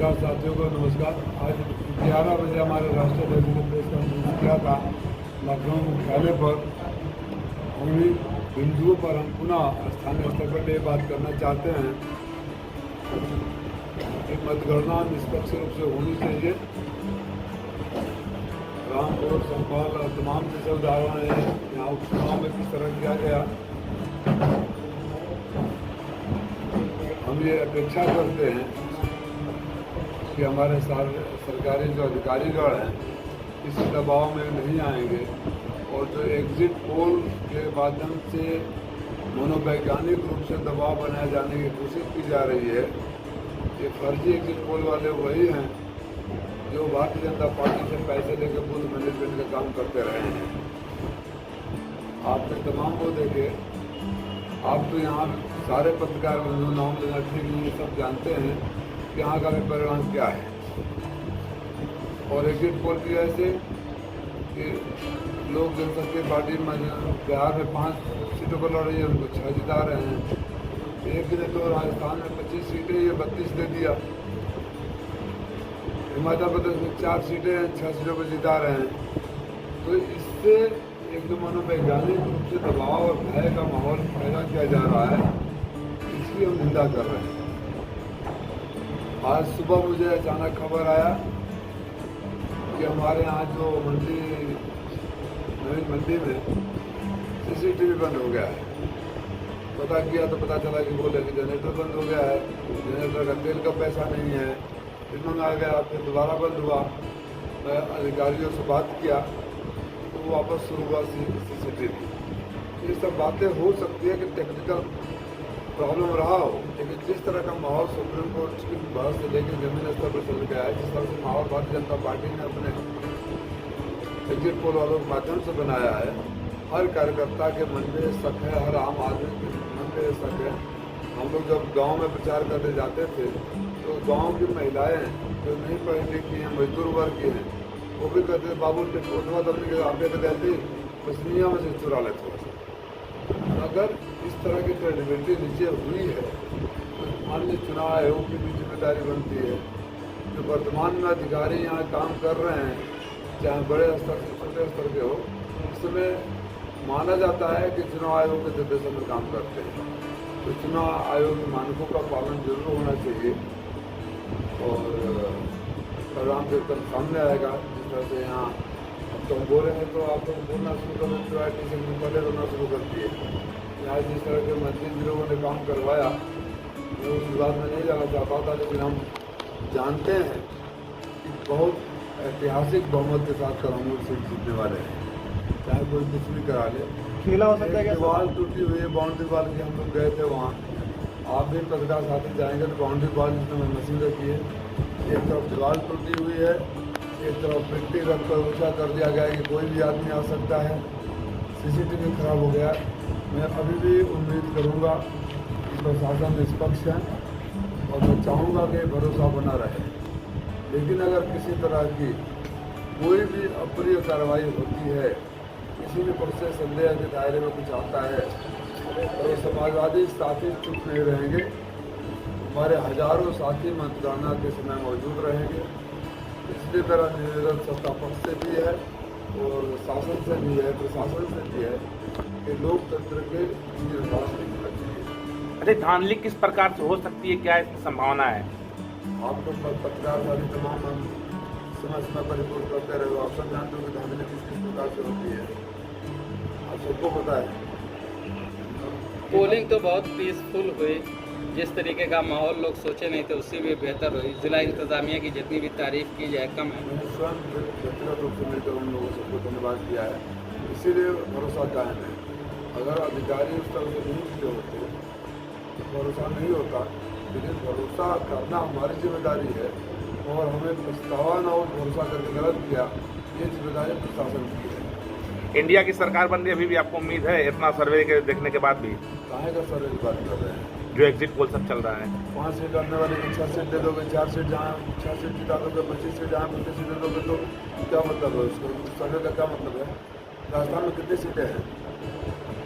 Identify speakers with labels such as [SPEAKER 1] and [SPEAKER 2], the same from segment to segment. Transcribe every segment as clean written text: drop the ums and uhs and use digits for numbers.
[SPEAKER 1] पत्रकार साथियों को नमस्कार। आज 11 बजे हमारे राष्ट्रीय अध्यक्ष ने प्रेस कॉन्फ्रेंस किया था लखनऊ मुख्यालय पर। उन्हीं बिंदुओं पर हम पुनः स्थानीय स्तर पर ये बात करना चाहते हैं कि मतगणना निष्पक्ष रूप से होनी चाहिए। रामपुर, संभल और तमाम जो उदाहरण हैं यहाँ उपचुनाव में किस तरह किया गया, हम ये अपेक्षा करते हैं कि हमारे सरकारी जो अधिकारीगण हैं किसी दबाव में नहीं आएंगे और जो एग्जिट पोल के माध्यम से मनोवैज्ञानिक रूप से दबाव बनाए जाने की कोशिश की जा रही है। ये फर्जी एग्जिट पोल वाले वही हैं जो भारतीय जनता पार्टी से पैसे लेकर बूथ मैनेजमेंट का काम करते रहे हैं। आपने तमाम को देखे, आप तो यहाँ सारे पत्रकार बंधु नाम लेना ठीक नहीं, सब जानते हैं कि यहाँ का परिणाम क्या है। और एग्जिट पोल की वजह से कि लोक जनशक्ति पार्टी बिहार में 5 सीटों पर लड़ रही है, उनको 6 जिता रहे हैं। एक ने तो राजस्थान में 25 सीटें, ये 32 दे दिया। हिमाचल प्रदेश में 4 सीटें हैं, 6 सीटों पर जिता रहे हैं। तो इससे एक तो मनोवैज्ञानिक रूप से दबाव और भय का माहौल पैदा किया जा रहा है, इसकी हम निंदा कर रहे हैं। आज सुबह मुझे अचानक खबर आया कि हमारे यहाँ जो नवीन मंडी में CCTV बंद हो गया है। पता किया तो पता चला कि बोले कि जनरेटर बंद हो गया है, जनरेटर का तेल का पैसा नहीं है। फिर मंगाया गया, फिर दोबारा बंद हुआ। मैं अधिकारियों से बात किया तो वापस शुरू हुआ CCTV। ये सब बातें हो सकती है कि टेक्निकल प्रॉब्लम रहा हो, लेकिन जिस तरह का माहौल सुप्रीम कोर्ट की बहस से लेकर जमीन स्तर पर चल गया है, जिस तरह से माहौल भारतीय जनता पार्टी ने अपने एग्जिट पोल वालों के माध्यम से बनाया है, हर कार्यकर्ता के मन में शक है, हर आम आदमी के मन में शक है। हम लोग जब गांव में प्रचार करने जाते थे तो गांव की महिलाएं जो नहीं पढ़ी लिखी हैं, मजदूर वर्ग की हैं, वो भी कहते थे बाबू उठवा दबने के आप कहते पसमिया में से चुरा लेते। अगर इस तरह की क्रेडिबिलिटी नीचे हुई है तो माननीय चुनाव आयोग की भी जिम्मेदारी बनती है। जो वर्तमान में अधिकारी यहाँ काम कर रहे हैं, चाहे बड़े स्तर से छोटे स्तर के हो, इसमें माना जाता है कि चुनाव आयोग के निर्देशन में काम करते हैं। तो चुनाव आयोग के मानकों का पालन जरूर होना चाहिए और परिणाम जब तक सामने आएगा, जिस तरह से यहाँ अब तो हम बोले हैं तो आप लोग बोलना शुरू कर दें, चुनाव से पहले रोना शुरू कर दिए। यहाँ जिस तरह के मंत्री लोगों ने काम करवाया, मैं उस विवाद में नहीं जाना चाहता था, लेकिन हम जानते हैं कि बहुत ऐतिहासिक बहुमत के साथ कांग्रेस सीट जीतने वाले हैं, चाहे कोई कुछ भी करा ले।
[SPEAKER 2] खेला हो सकता है,
[SPEAKER 1] दीवार टूटी हुई है, बाउंड्री वॉल की, हम लोग गए थे वहाँ। आप भी पत्रकार साथी जाएंगे तो बाउंड्री वॉल जिसमें मशीन रखी है, एक तरफ दीवार टूटी हुई है, एक तरफ मिट्टी रख कर ऊँचा कर दिया गया है कि कोई भी आदमी आ सकता है। CCTV खराब हो गया। मैं अभी भी उम्मीद करूंगा कि प्रशासन निष्पक्ष है और मैं चाहूँगा कि भरोसा बना रहे। लेकिन अगर किसी तरह की कोई भी अप्रिय कार्रवाई होती है, किसी भी पक्ष से संदेह के दायरे में कुछ आता है, तो समाजवादी साथी चुप नहीं रहेंगे। हमारे हजारों साथी मतगणना के समय मौजूद रहेंगे। इसलिए मेरा निवेदन सत्ता पक्ष से भी है और शासन से भी है, प्रशासन से भी है कि लोकतंत्र के निर्वास नहीं होना चाहिए।
[SPEAKER 2] अच्छा, धांधली किस प्रकार से हो सकती है, क्या इसकी संभावना है?
[SPEAKER 1] आप लोग पत्रकार वाली तमाम हम समय समय पर रिपोर्ट करते रहे, आप सब जानते हो कि धांधली किस प्रकार से होती है, आप सबको पता है।
[SPEAKER 3] पोलिंग तो बहुत पीसफुल हुई, जिस तरीके का माहौल लोग सोचे नहीं थे उससे भी बेहतर हुई। जिला इंतजामिया की जितनी भी तारीफ की जाए कम है।
[SPEAKER 1] मैंने स्वयं व्यक्तिगत रूप से मिलकर उन लोगों सबको धन्यवाद दिया है, इसीलिए भरोसा कायम है। अगर अधिकारी उस तरह से नहीं किए होते तो भरोसा नहीं होता, लेकिन भरोसा करना हमारी जिम्मेदारी है और हमें पछतावा न हो भरोसा करके गलत किया, ये जिम्मेदारी प्रशासन की है।
[SPEAKER 2] इंडिया की सरकार बनने की अभी भी आपको उम्मीद है, इतना सर्वे के देखने के बाद भी?
[SPEAKER 1] काहे का सर्वे की बात कर रहे हैं?
[SPEAKER 2] जो एग्जिट पोल सब चल रहा है,
[SPEAKER 1] 5 सीट आने वाले को 6 सीट दे दोगे, 4 सीट जहाँ 6 सीट जिता दोगे, 25 सीट जहाँ 25 सीट दे दोगे, तो क्या मतलब है उसको? सर्वे का क्या मतलब है? राजस्थान में कितनी सीटें हैं?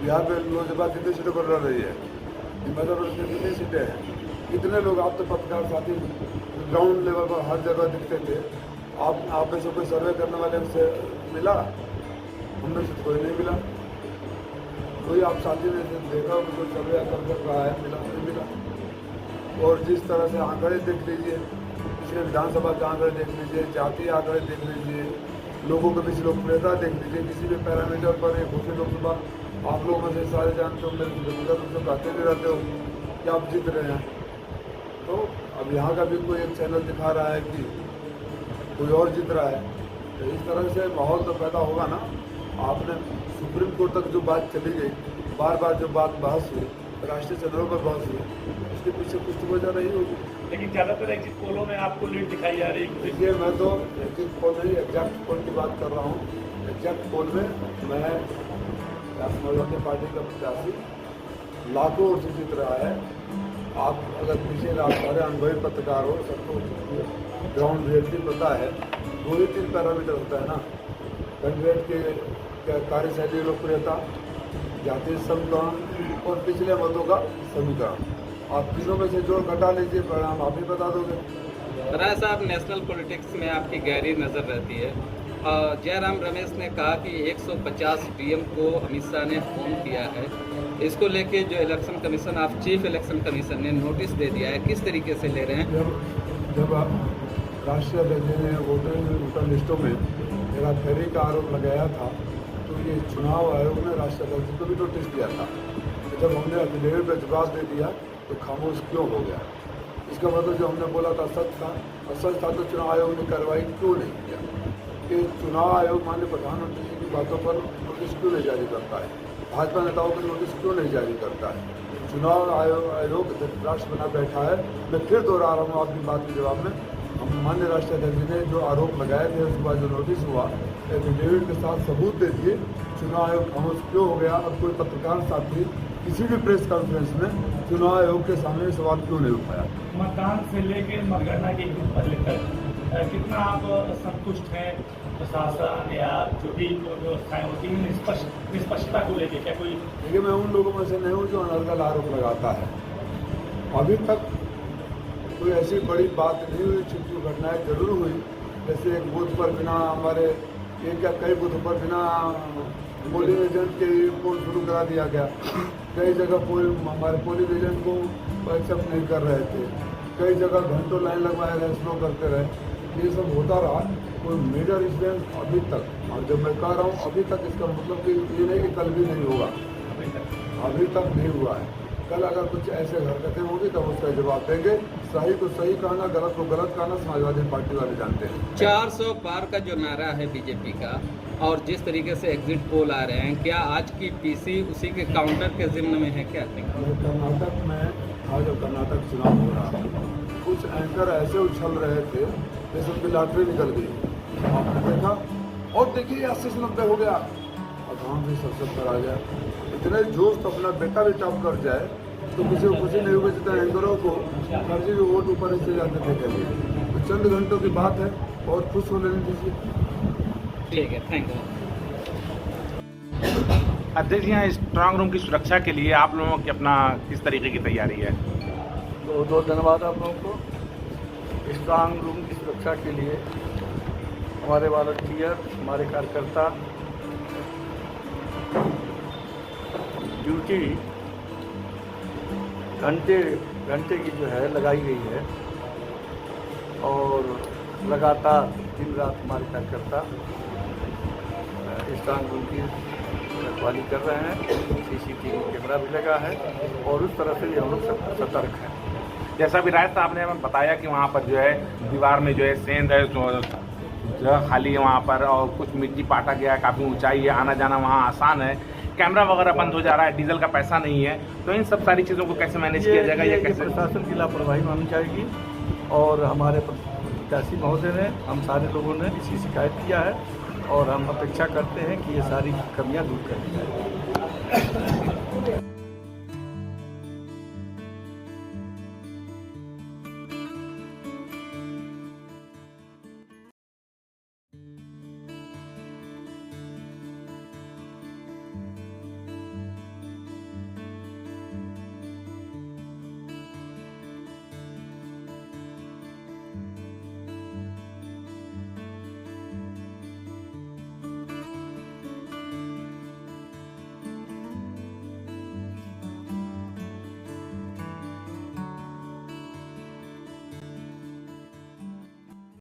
[SPEAKER 1] बिहार में लोजपा कितनी सीटों पर लड़ रही है? हिमाचल प्रदेश में कितनी सीटें हैं? कितने लोग, आप तो पत्रकार साथी ग्राउंड लेवल पर हर जगह दिखते थे। आप में से कोई सर्वे करने वाले से मिला? हमने से कोई नहीं मिला। कोई आप साथी ने देखा उनको सर्वे कर रहा है, मिला नहीं मिला। और जिस तरह से आंकड़े देख लीजिए, पिछले विधानसभा के आंकड़े देख लीजिए, जातीय आंकड़े देख लीजिए, लोगों के बीच लोकप्रियता देख लीजिए, किसी भी पैरामीटर पर एक दूसरे लोकसभा आप लोगों में से सारे जानते हो, मेरे व्यक्तिगत रूप से कहते भी रहते हो कि आप जीत रहे हैं। तो अब यहाँ का भी कोई एक चैनल दिखा रहा है कि कोई और जीत रहा है, तो इस तरह से माहौल तो पैदा होगा ना। आपने सुप्रीम कोर्ट तक जो बात चली गई, बार बार जो बात बहस हुई, राष्ट्रीय चैनलों पर बहस हुई, उसके पीछे कुछ तो वजह नहीं होगी।
[SPEAKER 4] लेकिन ज़्यादातर एग्जिट पोलों में आपको लीड दिखाई जा रही है।
[SPEAKER 1] देखिए, मैं तो एग्जिट पोल नहीं, एग्जैक्ट पोल की बात कर रहा हूँ। एग्जैक्ट पोल में मैं समाजवादी पार्टी का प्रत्याशी लाखों वोट से जीत रहा है। आप अगर पीछे आप सारे अनुभवी पत्रकार हो, सबको ग्राउंड रियलिटी पता है। 2 ही 3 पैरामीटर होता है ना, कैंडिडेट के कार्यशैली, लोकप्रियता, जातीय समीकरण और पिछले मतों का समीकरण। आप तीनों में से जोड़ घटा लीजिए, परिणाम आप ही बता दोगे।
[SPEAKER 3] राय साहब, नेशनल पॉलिटिक्स में आपकी गहरी नज़र रहती है। जयराम रमेश ने कहा कि 150 डीएम को अमित शाह ने फोन किया है। इसको लेके जो election commission of chief election commission ने नोटिस दे दिया है, किस तरीके से ले रहे हैं?
[SPEAKER 1] जब राष्ट्रीय अध्यक्ष ने वोटर लिस्टों में हेराफेरी का आरोप लगाया था, तो ये चुनाव आयोग ने राष्ट्रीय अध्यक्ष को भी नोटिस दिया था। जब हमने एफिडेविट पर जवाब दे दिया तो खामोश क्यों हो गया? इसका मतलब जो हमने बोला था सच था, और सच था तो चुनाव आयोग ने कार्रवाई क्यों नहीं किया? कि चुनाव आयोग माननीय प्रधानमंत्री जी की बातों पर नोटिस क्यों नहीं जारी करता है? भाजपा नेताओं पर नोटिस क्यों नहीं जारी करता है? चुनाव आयोग राष्ट्र बना बैठा है। मैं फिर दोहरा रहा हूँ आपकी बात के जवाब में, हम माननीय राष्ट्रीय अध्यक्ष ने जो आरोप लगाए थे, उसके बाद जो नोटिस हुआ, एफिडेविट के साथ सबूत दे दिए। चुनाव आयोग खामोश क्यों हो गया? अब कोई पत्रकार साथी किसी भी प्रेस कॉन्फ्रेंस में चुनाव आयोग के सामने सवाल क्यों नहीं उठाया?
[SPEAKER 4] मतदान से लेकर मतगणना के दिन पहले तक कितना आप संतुष्ट हैं प्रशासन या जो भी व्यवस्थाएं होती हैं निष्पक्षता को लेकर? क्या कोई?
[SPEAKER 1] देखिए, मैं उन लोगों में से नहीं हूँ जो अनर्गल आरोप लगाता है। अभी तक कोई ऐसी बड़ी बात नहीं हुई, छोटी घटनाएं जरूर हुई। जैसे एक बूथ पर बिना हमारे एक या कई बूथों पर बिना पोलिंग एजेंट के पोल शुरू करा दिया गया। कई जगह हमारे पोलिंग एजेंट को एक्सेप्ट नहीं कर रहे थे। कई जगह घंटों लाइन लगवाए रहे, स्लो करते रहे। ये सब होता रहा। कोई मेजर इंसिडेंट अभी तक, और जब मैं कह रहा हूँ अभी तक, इसका मतलब कि ये नहीं कि कल भी नहीं होगा, अभी तक नहीं हुआ है। कल अगर कुछ ऐसे हरकतें होंगी तब उसका जवाब देंगे। सही को सही कहना, गलत को गलत कहना समाजवादी पार्टी वाले जानते हैं।
[SPEAKER 3] 400 पार का जो नारा है बीजेपी का, और जिस तरीके से एग्जिट पोल आ रहे हैं, क्या आज की पीसी उसी के काउंटर के जिम्न में है? क्या
[SPEAKER 1] कर्नाटक में आज जब कर्नाटक चुनाव हो रहा, कुछ एंकर ऐसे उछल रहे थे जैसे उनकी लॉटरी निकल गई। आपने देखा, और देखिए 80-90 हो गया, और गाँव भी 70 आ गया। इतने जोश तो अपना बेटा भी टॉप कर जाए तो किसी को खुशी नहीं होगी जितना एंकरों को फर्जी के वोट ऊपर इससे जाते थे के लिए। तो चंद घंटों की बात है, और खुश हो लेने दीजिए।
[SPEAKER 3] ठीक है, थैंक यू।
[SPEAKER 2] अध्यक्ष, यहाँ स्ट्रांग रूम की सुरक्षा के लिए आप लोगों की अपना किस तरीके की तैयारी है?
[SPEAKER 5] दो धन्यवाद आप लोगों को। स्ट्रांग रूम की सुरक्षा के लिए हमारे वॉलंटियर, हमारे कार्यकर्ता ड्यूटी घंटे की जो है लगाई गई है, और लगातार दिन रात हमारे कार्यकर्ता स्ट्रांग रूम की रखवाली कर रहे हैं। सीसीटीवी कैमरा भी लगा है, और उस तरह से हम लोग सब सतर्क हैं।
[SPEAKER 2] जैसा भी राय साहब ने हमें बताया कि वहाँ पर जो है दीवार में जो है सेंध है, जगह खाली है वहाँ पर, और कुछ मिट्टी पाटा गया है, काफ़ी ऊंचाई है, आना जाना वहाँ आसान है, कैमरा वगैरह बंद हो जा रहा है, डीजल का पैसा नहीं है, तो इन सब सारी चीज़ों को कैसे मैनेज किया जाएगा? या कैसे
[SPEAKER 5] प्रशासन की लापरवाही मानी जाएगी? और हमारे प्रत्याशी महोदय ने, हम सारे लोगों ने इसकी शिकायत किया है, और हम अपेक्षा करते हैं कि ये सारी कमियां दूर कर दी जाए।